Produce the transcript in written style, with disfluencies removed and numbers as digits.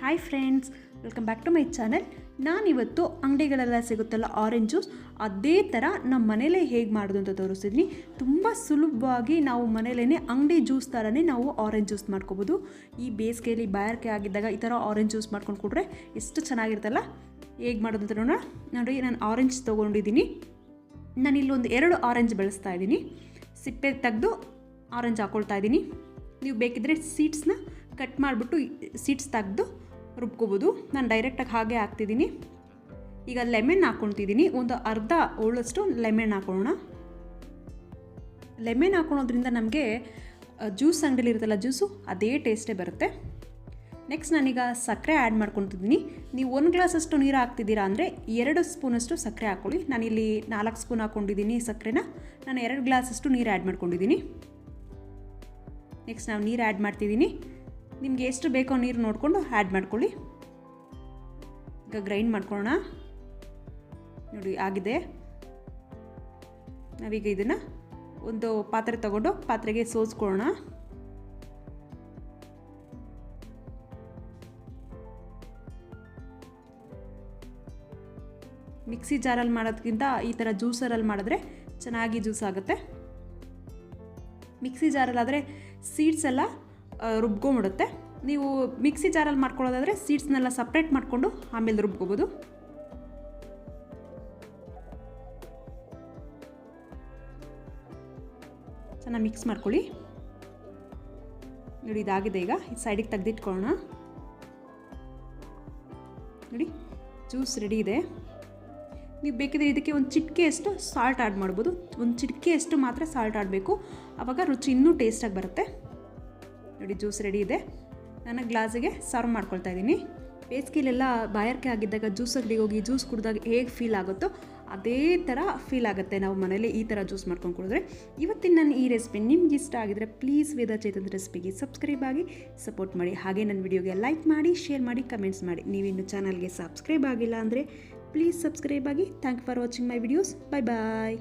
Hi friends, welcome back to my channel. ನಾನಿವತ್ತು ಅಂಗಡಿಗಳೆಲ್ಲ ಸಿಗುತ್ತಲ್ಲ ಆರೆಂಜ್ ಜ್ಯೂಸ್, ಅದೇ ಥರ ನಮ್ಮ ಮನೇಲೇ ಹೇಗೆ ಮಾಡೋದು ಅಂತ ತೋರಿಸ್ತಿದ್ದೀನಿ. ತುಂಬ ಸುಲಭವಾಗಿ ನಾವು ಮನೇಲೇ ಅಂಗಡಿ ಜ್ಯೂಸ್ ಥರನೇ ನಾವು ಆರೆಂಜ್ ಜ್ಯೂಸ್ ಮಾಡ್ಕೋಬೋದು. ಈ ಬೇಸಿಗೆಯಲ್ಲಿ ಬಾಯಾರಿಕೆ ಆಗಿದ್ದಾಗ ಈ ಥರ ಆರೆಂಜ್ ಜ್ಯೂಸ್ ಮಾಡ್ಕೊಂಡು ಕೊಟ್ಟರೆ ಎಷ್ಟು ಚೆನ್ನಾಗಿರುತ್ತಲ್ಲ. ಹೇಗೆ ಮಾಡೋದು ಅಂತ ನೋಡೋಣ. ನೋಡಿ, ನಾನು ಆರೆಂಜ್ ತೊಗೊಂಡಿದ್ದೀನಿ. ನಾನಿಲ್ಲೊಂದು 2 ಆರೆಂಜ್ ಬೆಳೆಸ್ತಾ ಇದ್ದೀನಿ. ಸಿಪ್ಪೆ ತೆಗೆದು ಆರೆಂಜ್ ಹಾಕ್ಕೊಳ್ತಾ ಇದ್ದೀನಿ. ನೀವು ಬೇಕಿದ್ದರೆ ಸೀಡ್ಸ್ನ ಕಟ್ ಮಾಡಿಬಿಟ್ಟು ಸೀಡ್ಸ್ ತೆಗೆದು ರುಬ್ಕೋಬೋದು. ನಾನು ಡೈರೆಕ್ಟಾಗಿ ಹಾಗೆ ಹಾಕ್ತಿದ್ದೀನಿ. ಈಗ ಲೆಮನ್ ಹಾಕ್ಕೊಳ್ತಿದ್ದೀನಿ. ಒಂದು ಅರ್ಧ ಹೋಳಷ್ಟು ಲೆಮನ್ ಹಾಕೊಳ್ಳೋಣ. ಲೆಮನ್ ಹಾಕೊಳ್ಳೋದ್ರಿಂದ ನಮಗೆ ಜ್ಯೂಸ್ ಅಂಗಡಿಲಿ ಇರುತ್ತಲ್ಲ ಜ್ಯೂಸು, ಅದೇ ಟೇಸ್ಟೇ ಬರುತ್ತೆ. ನೆಕ್ಸ್ಟ್ ನಾನೀಗ ಸಕ್ಕರೆ ಆ್ಯಡ್ ಮಾಡ್ಕೊತಿದ್ದೀನಿ. ನೀವು 1 ಗ್ಲಾಸಷ್ಟು ನೀರು ಹಾಕ್ತಿದ್ದೀರಾ ಅಂದರೆ 2 ಸ್ಪೂನಷ್ಟು ಸಕ್ಕರೆ ಹಾಕ್ಕೊಳ್ಳಿ. ನಾನಿಲ್ಲಿ 4 ಸ್ಪೂನ್ ಹಾಕ್ಕೊಂಡಿದ್ದೀನಿ ಸಕ್ಕರೆನ. ನಾನು 2 ಗ್ಲಾಸಷ್ಟು ನೀರು ಆ್ಯಡ್ ಮಾಡ್ಕೊಂಡಿದ್ದೀನಿ. ನೆಕ್ಸ್ಟ್ ನಾವು ನೀರು ಆ್ಯಡ್ ಮಾಡ್ತಿದ್ದೀನಿ. ನಿಮಗೆ ಎಷ್ಟು ಬೇಕೋ ನೀರು ನೋಡಿಕೊಂಡು ಆ್ಯಡ್ ಮಾಡ್ಕೊಳ್ಳಿ. ಈಗ ಗ್ರೈಂಡ್ ಮಾಡ್ಕೊಳ್ಳೋಣ. ನೋಡಿ, ಆಗಿದೆ. ನಾವೀಗ ಇದನ್ನು ಒಂದು ಪಾತ್ರೆ ತಗೊಂಡು ಪಾತ್ರೆಗೆ ಸೋಸ್ಕೊಳ್ಳೋಣ. ಮಿಕ್ಸಿ ಜಾರಲ್ಲಿ ಮಾಡೋದಕ್ಕಿಂತ ಈ ಥರ ಜ್ಯೂಸರಲ್ಲಿ ಮಾಡಿದ್ರೆ ಚೆನ್ನಾಗಿ ಜ್ಯೂಸ್ ಆಗುತ್ತೆ. ಮಿಕ್ಸಿ ಜಾರಲ್ಲಾದರೆ ಸೀಡ್ಸ್ ಎಲ್ಲ ರುಬ್ಕೊಂಬಿಡುತ್ತೆ. ನೀವು ಮಿಕ್ಸಿ ಜಾರಲ್ಲಿ ಮಾಡ್ಕೊಳ್ಳೋದಾದರೆ ಸೀಡ್ಸ್ನೆಲ್ಲ ಸಪ್ರೇಟ್ ಮಾಡಿಕೊಂಡು ಆಮೇಲೆ ರುಬ್ಕೋಬೋದು. ಚೆನ್ನಾಗಿ ಮಿಕ್ಸ್ ಮಾಡ್ಕೊಳ್ಳಿ. ನೋಡಿ, ಇದಾಗಿದೆ. ಈಗ ಈ ಸೈಡಿಗೆ ತೆಗೆದಿಟ್ಕೊಳ್ಳೋಣ. ನೋಡಿ, ಜ್ಯೂಸ್ ರೆಡಿ ಇದೆ. ನೀವು ಬೇಕಿದ್ರೆ ಇದಕ್ಕೆ ಒಂದು ಚಿಟಿಕೆಯಷ್ಟು ಸಾಲ್ಟ್ ಆ್ಯಡ್ ಮಾಡ್ಬೋದು. ಒಂದು ಚಿಟಿಕೆಯಷ್ಟು ಮಾತ್ರ ಸಾಲ್ಟ್ ಆಡಬೇಕು, ಆವಾಗ ರುಚಿ ಇನ್ನೂ ಟೇಸ್ಟಾಗಿ ಬರುತ್ತೆ. ನೋಡಿ, ಜ್ಯೂಸ್ ರೆಡಿ ಇದೆ. ನಾನು ಗ್ಲಾಸಿಗೆ ಸರ್ವ್ ಮಾಡ್ಕೊಳ್ತಾ ಇದ್ದೀನಿ. ಬೇಸಿಗೆಲೆಲ್ಲ ಬಾಯಾರಿಕೆ ಆಗಿದ್ದಾಗ ಜ್ಯೂಸ್ ಅಂಗಡಿಗೆ ಹೋಗಿ ಜ್ಯೂಸ್ ಕುಡಿದಾಗ ಹೇಗೆ ಫೀಲ್ ಆಗುತ್ತೋ ಅದೇ ಥರ ಫೀಲ್ ಆಗುತ್ತೆ ನಾವು ಮನೇಲಿ ಈ ಥರ ಜ್ಯೂಸ್ ಮಾಡ್ಕೊಂಡು ಕುಡಿದ್ರೆ. ಇವತ್ತಿನ ನನ್ನ ಈ ರೆಸಿಪಿ ನಿಮ್ಗೆ ಇಷ್ಟ ಆಗಿದ್ರೆ ಪ್ಲೀಸ್ ವೇದ ಚೇತನ್ ರೆಸಿಪಿಗೆ ಸಬ್ಸ್ಕ್ರೈಬ್ ಆಗಿ ಸಪೋರ್ಟ್ ಮಾಡಿ. ಹಾಗೆ ನನ್ನ ವಿಡಿಯೋಗೆ ಲೈಕ್ ಮಾಡಿ, ಶೇರ್ ಮಾಡಿ, ಕಮೆಂಟ್ಸ್ ಮಾಡಿ. ನೀವಿನ್ನು ಚಾನಲ್ಗೆ ಸಬ್ಸ್ಕ್ರೈಬ್ ಆಗಿಲ್ಲ ಅಂದರೆ ಪ್ಲೀಸ್ ಸಬ್ಸ್ಕ್ರೈಬ್ ಆಗಿ. Thank you for watching my videos. Bye bye.